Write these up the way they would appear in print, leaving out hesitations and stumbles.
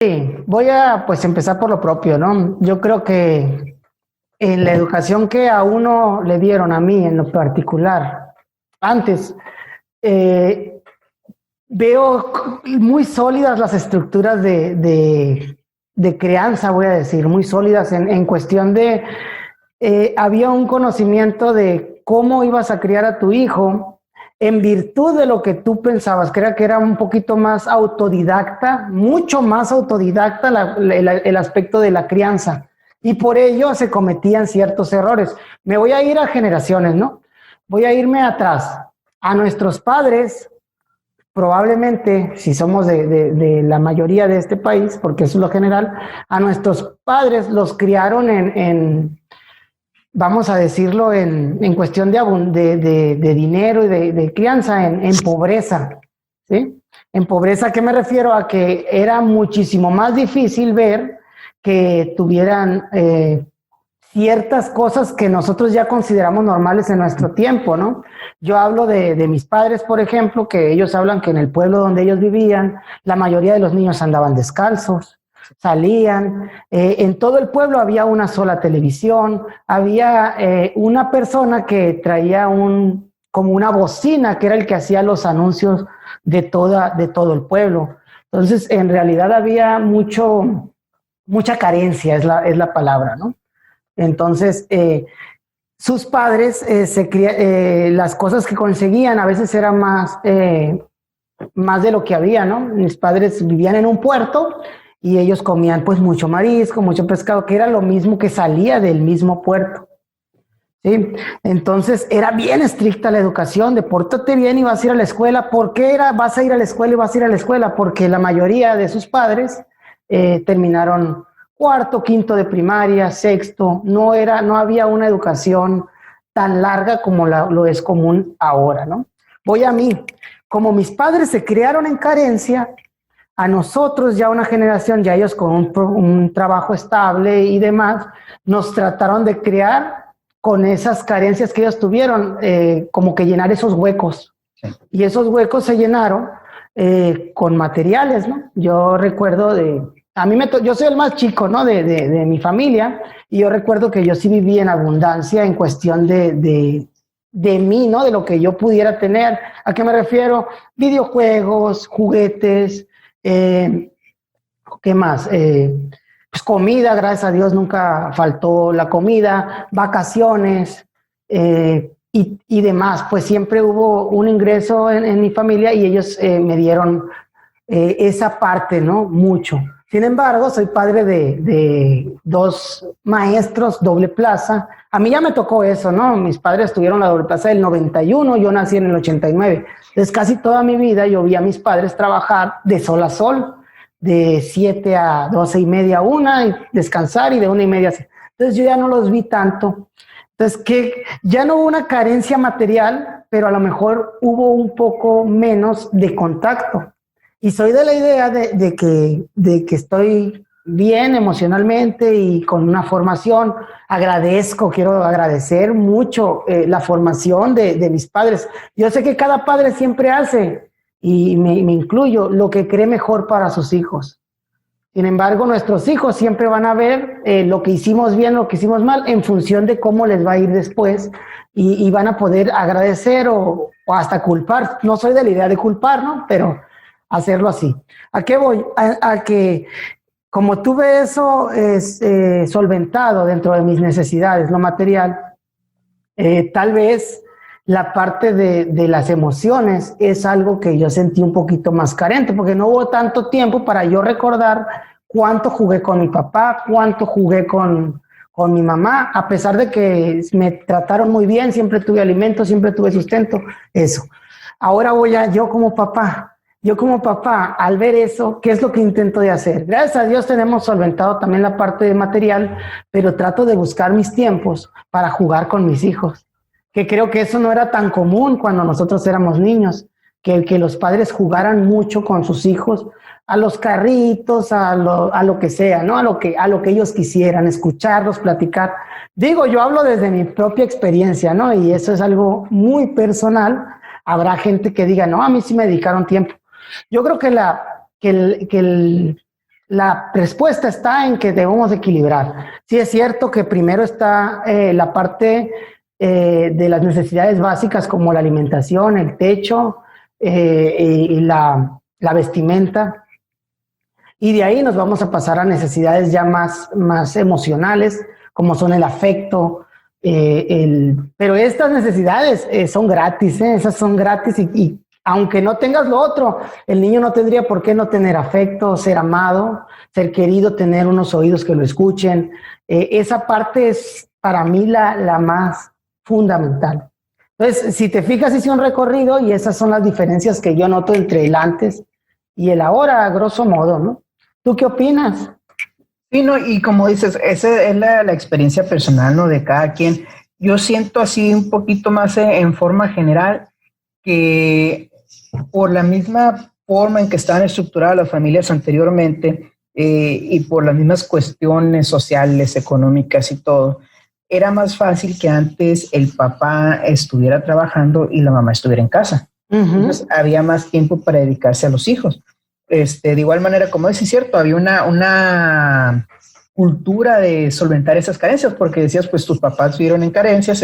Sí, voy a pues empezar por lo propio, ¿no? Yo creo que en la educación que a uno le dieron, a mí en lo particular, antes, eh, veo muy sólidas las estructuras de crianza, voy a decir, muy sólidas en cuestión de, había un conocimiento de cómo ibas a criar a tu hijo en virtud de lo que tú pensabas. Creo que era un poquito más autodidacta, mucho más autodidacta el aspecto de la crianza. Y por ello se cometían ciertos errores. Me voy a ir a generaciones, ¿no? Voy a irme atrás, a nuestros padres. Probablemente, si somos de la mayoría de este país, porque eso es lo general, a nuestros padres los criaron vamos a decirlo, en cuestión de dinero y de crianza, en pobreza, ¿sí? En pobreza, ¿a qué me refiero? A que era muchísimo más difícil ver que tuvieran ciertas cosas que nosotros ya consideramos normales en nuestro tiempo, ¿no? Yo hablo de mis padres, por ejemplo, que ellos hablan que en el pueblo donde ellos vivían, la mayoría de los niños andaban descalzos, salían, en todo el pueblo había una sola televisión, había una persona que traía como una bocina, que era el que hacía los anuncios de todo el pueblo. Entonces, en realidad había mucha carencia, es la palabra, ¿no? Entonces, sus padres, las cosas que conseguían a veces eran más de lo que había, ¿no? Mis padres vivían en un puerto y ellos comían pues mucho marisco, mucho pescado, que era lo mismo que salía del mismo puerto, ¿sí? Entonces era bien estricta la educación, de pórtate bien y vas a ir a la escuela. ¿Por qué vas a ir a la escuela y vas a ir a la escuela? Porque la mayoría de sus padres terminaron cuarto, quinto de primaria, sexto. No había una educación tan larga como lo es común ahora, ¿no? Voy a mí. Como mis padres se criaron en carencia, a nosotros ya una generación, ya ellos con un trabajo estable y demás, nos trataron de criar con esas carencias que ellos tuvieron, como que llenar esos huecos. Sí. Y esos huecos se llenaron con materiales, ¿no? Yo recuerdo yo soy el más chico, ¿no? De mi familia, y yo recuerdo que yo sí viví en abundancia en cuestión de mí, ¿no? De lo que yo pudiera tener. ¿A qué me refiero? Videojuegos, juguetes, ¿qué más? Pues comida, gracias a Dios nunca faltó la comida, vacaciones y demás. Pues siempre hubo un ingreso en mi familia y ellos me dieron esa parte, ¿no? Mucho. Sin embargo, soy padre de dos maestros, doble plaza. A mí ya me tocó eso, ¿no? Mis padres tuvieron la doble plaza del 91, yo nací en el 89. Entonces, casi toda mi vida yo vi a mis padres trabajar de sol a sol, de 7 a 12:30, 1, y descansar, y de 1:30 a 6. Entonces, yo ya no los vi tanto. Entonces, que ya no hubo una carencia material, pero a lo mejor hubo un poco menos de contacto. Y soy de la idea de que estoy bien emocionalmente y con una formación. Quiero agradecer mucho la formación de mis padres. Yo sé que cada padre siempre hace, y me incluyo, lo que cree mejor para sus hijos. Sin embargo, nuestros hijos siempre van a ver lo que hicimos bien, lo que hicimos mal, en función de cómo les va a ir después, y van a poder agradecer o hasta culpar. No soy de la idea de culpar, ¿no? Pero hacerlo así. ¿A qué voy? A que como tuve eso solventado dentro de mis necesidades, lo material, tal vez la parte de las emociones es algo que yo sentí un poquito más carente, porque no hubo tanto tiempo para yo recordar cuánto jugué con mi papá, cuánto jugué con mi mamá, a pesar de que me trataron muy bien, siempre tuve alimento, siempre tuve sustento, eso. Ahora yo como papá, al ver eso, ¿qué es lo que intento de hacer? Gracias a Dios tenemos solventado también la parte de material, pero trato de buscar mis tiempos para jugar con mis hijos, que creo que eso no era tan común cuando nosotros éramos niños, que los padres jugaran mucho con sus hijos, a los carritos, a lo que sea, ¿no? A lo que ellos quisieran, escucharlos, platicar. Digo, yo hablo desde mi propia experiencia, ¿no? Y eso es algo muy personal. Habrá gente que diga, no, a mí sí me dedicaron tiempo. Yo creo que la respuesta está en que debemos equilibrar. Sí es cierto que primero está la parte de las necesidades básicas como la alimentación, el techo y la vestimenta. Y de ahí nos vamos a pasar a necesidades ya más emocionales, como son el afecto. Pero estas necesidades son gratis, esas son gratis y aunque no tengas lo otro, el niño no tendría por qué no tener afecto, ser amado, ser querido, tener unos oídos que lo escuchen. Esa parte es para mí la más fundamental. Entonces, si te fijas, hice un recorrido y esas son las diferencias que yo noto entre el antes y el ahora, a grosso modo, ¿no? ¿Tú qué opinas? Sí, no, y como dices, esa es la experiencia personal, ¿no? De cada quien. Yo siento así un poquito más en forma general que por la misma forma en que estaban estructuradas las familias anteriormente y por las mismas cuestiones sociales, económicas y todo, era más fácil que antes el papá estuviera trabajando y la mamá estuviera en casa. Entonces había más tiempo para dedicarse a los hijos. De igual manera, como es cierto, había una cultura de solventar esas carencias, porque decías, pues tus papás vivieron en carencias.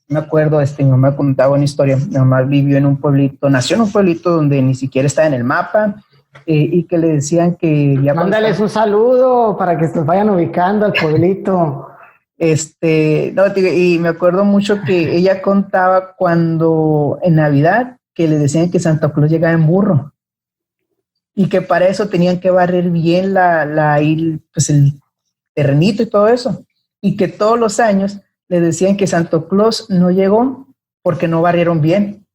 Me acuerdo, mi mamá contaba una historia. Mi mamá vivió en un pueblito, nació en un pueblito donde ni siquiera estaba en el mapa, y que le decían que ya mándales un saludo para que se vayan ubicando al pueblito. No, y me acuerdo mucho que ella contaba cuando en Navidad que le decían que Santa Claus llegaba en burro y que para eso tenían que barrer bien pues el terrenito y todo eso, y que todos los años le decían que Santa Claus no llegó porque no barrieron bien.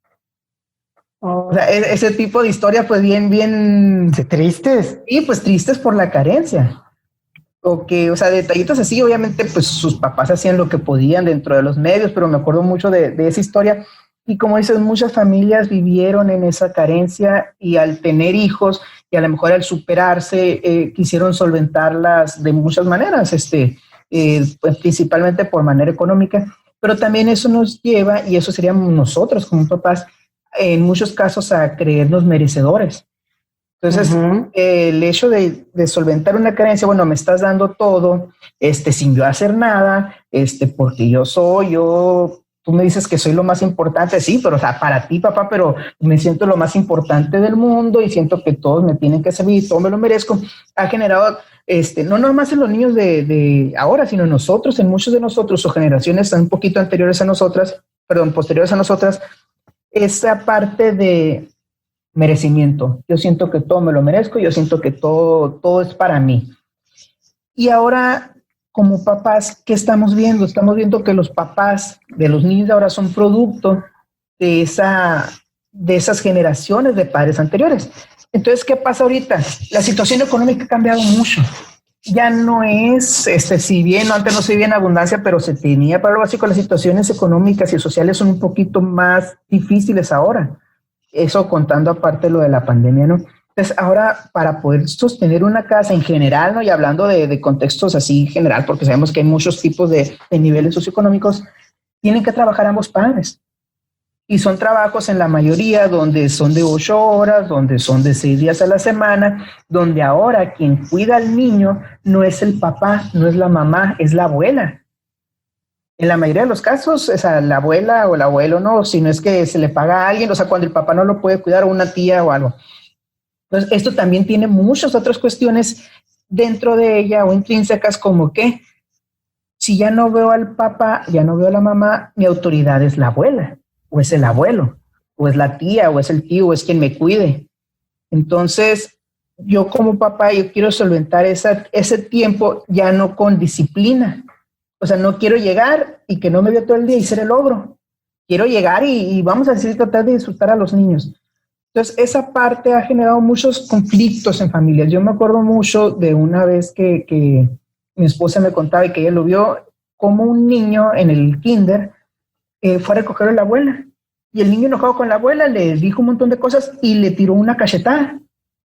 O sea, ese tipo de historias pues bien tristes. Sí, pues tristes por la carencia. O sea, detallitos así, obviamente, pues sus papás hacían lo que podían dentro de los medios, pero me acuerdo mucho de esa historia. Y como dices, muchas familias vivieron en esa carencia y al tener hijos y a lo mejor al superarse, quisieron solventarlas de muchas maneras, pues principalmente por manera económica, pero también eso nos lleva, y eso seríamos nosotros como papás, en muchos casos a creernos merecedores. Entonces, el hecho de solventar una carencia, bueno, me estás dando todo, sin yo hacer nada, porque tú me dices que soy lo más importante, sí, pero o sea, para ti, papá, pero me siento lo más importante del mundo y siento que todos me tienen que servir, todo me lo merezco, ha generado, no nomás en los niños de ahora, sino en nosotros, en muchos de nosotros o generaciones un poquito anteriores a nosotras, posteriores a nosotras, esa parte de merecimiento. Yo siento que todo me lo merezco, yo siento que todo es para mí. Y ahora, como papás, ¿qué estamos viendo? Estamos viendo que los papás de los niños de ahora son producto de esas generaciones de padres anteriores. Entonces, ¿qué pasa ahorita? La situación económica ha cambiado mucho. Ya no es, si bien antes no se vivía en abundancia, pero se tenía para lo básico, las situaciones económicas y sociales son un poquito más difíciles ahora. Eso contando aparte lo de la pandemia, ¿no? Entonces, ahora para poder sostener una casa en general, ¿no? Y hablando de contextos así en general, porque sabemos que hay muchos tipos de niveles socioeconómicos, tienen que trabajar ambos padres. Y son trabajos en la mayoría donde son de 8 horas, donde son de 6 días a la semana, donde ahora quien cuida al niño no es el papá, no es la mamá, es la abuela. En la mayoría de los casos, es a la abuela o el abuelo, no, sino es que se le paga a alguien, o sea, cuando el papá no lo puede cuidar, o una tía o algo. Entonces, esto también tiene muchas otras cuestiones dentro de ella o intrínsecas, como que si ya no veo al papá, ya no veo a la mamá, mi autoridad es la abuela, o es el abuelo, o es la tía, o es el tío, o es quien me cuide. Entonces, yo como papá, yo quiero solventar ese tiempo ya no con disciplina. O sea, no quiero llegar y que no me vea todo el día y ser el ogro. Quiero llegar y vamos a decir, tratar de disfrutar a los niños. Entonces, esa parte ha generado muchos conflictos en familias. Yo me acuerdo mucho de una vez que mi esposa me contaba y que ella lo vio, como un niño en el kinder fue a recoger a la abuela. Y el niño enojado con la abuela le dijo un montón de cosas y le tiró una cachetada.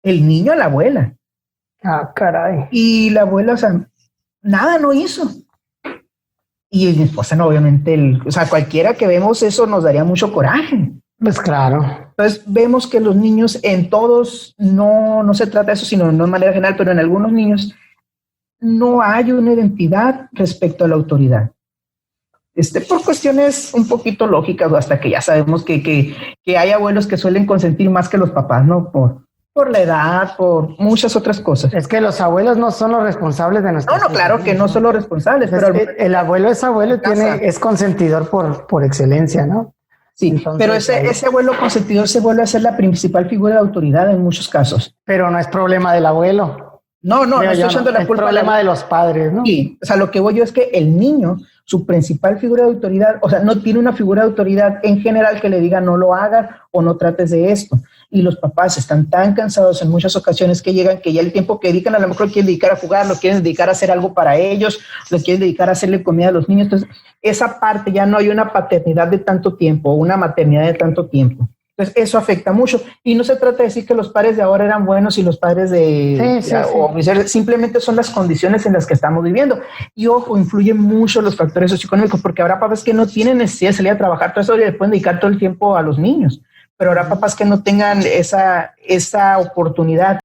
El niño a la abuela. Ah, caray. Y la abuela, o sea, nada no hizo. Y mi esposa, no, obviamente, o sea, cualquiera que vemos eso nos daría mucho coraje. Pues claro. Entonces vemos que los niños en todos, no se trata de eso, sino no de manera general, pero en algunos niños no hay una identidad respecto a la autoridad. Por cuestiones un poquito lógicas, o hasta que ya sabemos que hay abuelos que suelen consentir más que los papás, ¿no? Por la edad, por muchas otras cosas. Es que los abuelos no son los responsables de nuestros No, claro que no son los responsables, pero el abuelo es abuelo y es consentidor por excelencia, ¿no? Sí, entonces, pero ese abuelo consentidor se vuelve a ser la principal figura de autoridad en muchos casos. Pero no es problema del abuelo. No estoy echando la culpa. Es problema de los padres, ¿no? Sí, o sea, lo que voy yo es que el niño, su principal figura de autoridad, o sea, no tiene una figura de autoridad en general que le diga no lo hagas o no trates de esto. Y los papás están tan cansados en muchas ocasiones que llegan que ya el tiempo que dedican a lo mejor lo quieren dedicar a jugar, lo quieren dedicar a hacer algo para ellos, lo quieren dedicar a hacerle comida a los niños. Entonces, esa parte ya no hay una paternidad de tanto tiempo o una maternidad de tanto tiempo. Entonces, eso afecta mucho. Y no se trata de decir que los padres de ahora eran buenos y los padres simplemente son las condiciones en las que estamos viviendo. Y ojo, influyen mucho los factores socioeconómicos, porque habrá papás que no tienen necesidad de salir a trabajar todo eso y le pueden dedicar todo el tiempo a los niños. Pero habrá papás que no tengan esa oportunidad.